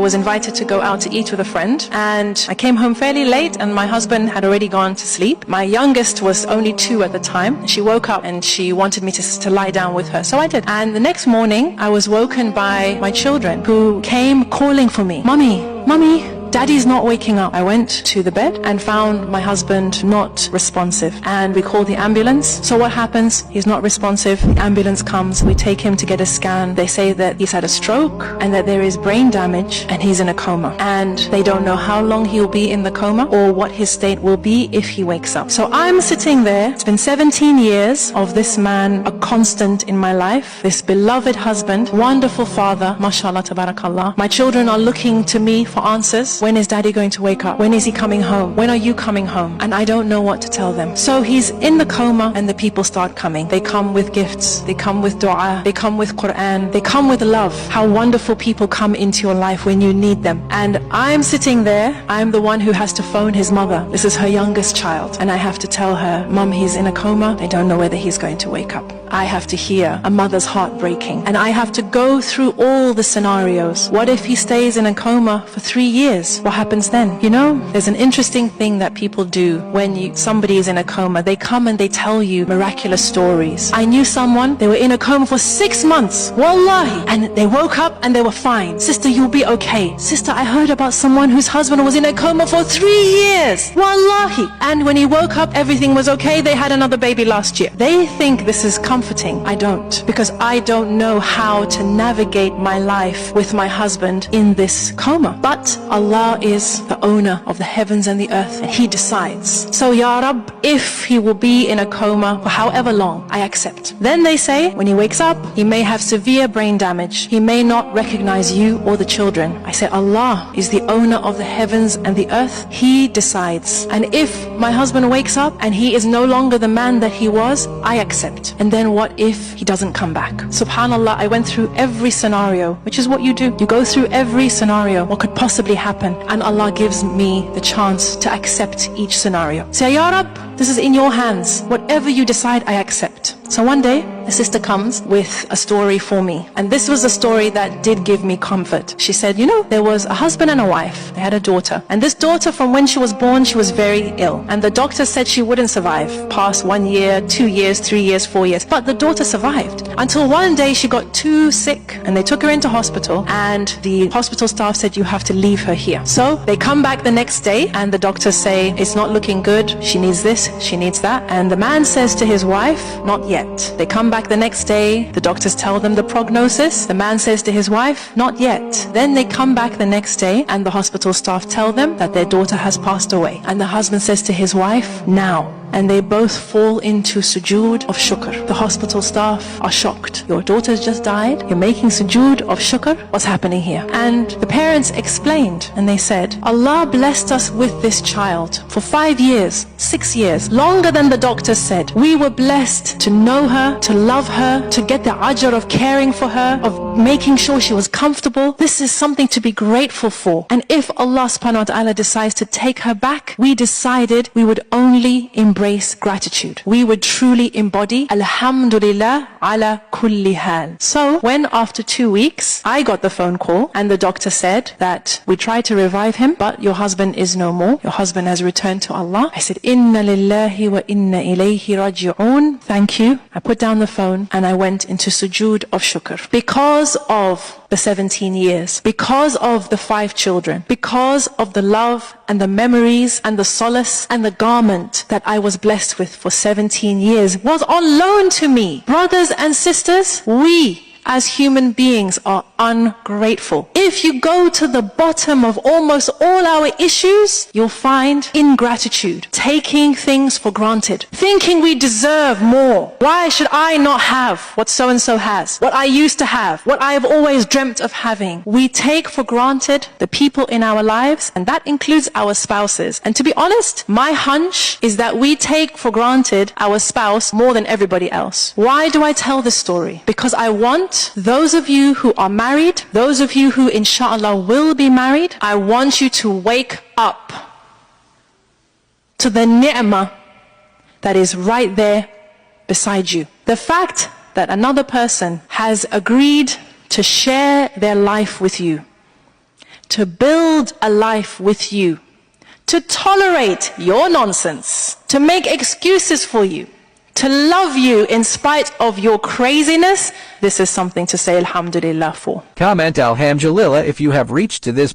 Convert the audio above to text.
I was invited to go out to eat with a friend, and I came home fairly late and my husband had already gone to sleep. My youngest was only 2 at the time. She woke up and she wanted me to lie down with her, so I did. And the next morning I was woken by my children who came calling for me. Mummy, Mummy, Daddy's not waking up. I went to the bed and found my husband not responsive, and we called the ambulance. So what happens? He's not responsive. The ambulance comes. We take him to get a scan. They say that he's had a stroke and that there is brain damage and he's in a coma, and they don't know how long he'll be in the coma or what his state will be if he wakes up. So I'm sitting there. It's been 17 years of this man, a constant in my life, this beloved husband, wonderful father, mashallah, tabarakallah. My children are looking to me for answers. When is Daddy going to wake up? When is he coming home? When are you coming home? And I don't know what to tell them. So he's in the coma and the people start coming. They come with gifts. They come with dua. They come with Quran. They come with love. How wonderful people come into your life when you need them. And I'm sitting there. I'm the one who has to phone his mother. This is her youngest child. And I have to tell her, Mum, he's in a coma. They don't know whether he's going to wake up. I have to hear a mother's heart breaking. And I have to go through all the scenarios. What if he stays in a coma for 3 years? What happens then? You know, there's an interesting thing that people do when somebody is in a coma. They come and they tell you miraculous stories. I knew someone, they were in a coma for 6 months. Wallahi. And they woke up and they were fine. Sister, you'll be okay. Sister, I heard about someone whose husband was in a coma for 3 years. Wallahi. And when he woke up, everything was okay. They had another baby last year. They think this is comforting. I don't, because I don't know how to navigate my life with my husband in this coma. But Allah is the owner of the heavens and the earth, and He decides. So Ya Rab, if he will be in a coma for however long, I accept. Then they say, when he wakes up, he may have severe brain damage. He may not recognize you or the children. I say, Allah is the owner of the heavens and the earth. He decides. And if my husband wakes up and he is no longer the man that he was, I accept. And then what if he doesn't come back? Subhanallah, I went through every scenario, which is what you do. You go through every scenario, what could possibly happen, and Allah gives me the chance to accept each scenario. Say, Ya Rab, this is in your hands. Whatever you decide, I accept. So one day, a sister comes with a story for me. And this was a story that did give me comfort. She said, you know, there was a husband and a wife. They had a daughter. And this daughter, from when she was born, she was very ill. And the doctor said she wouldn't survive past 1 year, 2 years, 3 years, 4 years. But the daughter survived. Until one day she got too sick and they took her into hospital. And the hospital staff said, you have to leave her here. So they come back the next day and the doctors say, it's not looking good. She needs this, she needs that. And the man says to his wife, not yet. They come back the next day, the doctors tell them the prognosis. The man says to his wife, not yet. Then they come back the next day and the hospital staff tell them that their daughter has passed away. And the husband says to his wife, now. And they both fall into sujood of shukr. The hospital staff are shocked. Your daughter's just died. You're making sujood of shukr. What's happening here? And the parents explained and they said, Allah blessed us with this child for 5 years, 6 years, longer than the doctor said. We were blessed to know her, to love her, to get the ajr of caring for her, of making sure she was comfortable. This is something to be grateful for. And if Allah subhanahu wa ta'ala decides to take her back, we decided we would only embrace gratitude. We would truly embody Alhamdullilai ala kulli hal. So when after 2 weeks I got the phone call and the doctor said that we tried to revive him, but your husband is no more, your husband has returned to Allah, I said, Inna lillahi wa inna ilayhi raji'un. Thank you. I put down the phone and I went into sujood of shukr. Because of the 17 years, because of the 5 children, because of the love and the memories and the solace and the garment that I was blessed with for 17 years was on loan to me. Brothers and sisters, we as human beings are ungrateful. If you go to the bottom of almost all our issues, you'll find ingratitude, taking things for granted, thinking we deserve more. Why should I not have what so-and-so has, what I used to have, what I have always dreamt of having? We take for granted the people in our lives, and that includes our spouses. And to be honest, my hunch is that we take for granted our spouse more than everybody else. Why do I tell this story? Because I want those of you who are married, those of you who inshallah will be married, I want you to wake up to the ni'mah that is right there beside you. The fact that another person has agreed to share their life with you, to build a life with you, to tolerate your nonsense, to make excuses for you, to love you in spite of your craziness, this is something to say Alhamdulillah for. Comment Alhamdulillah if you have reached to this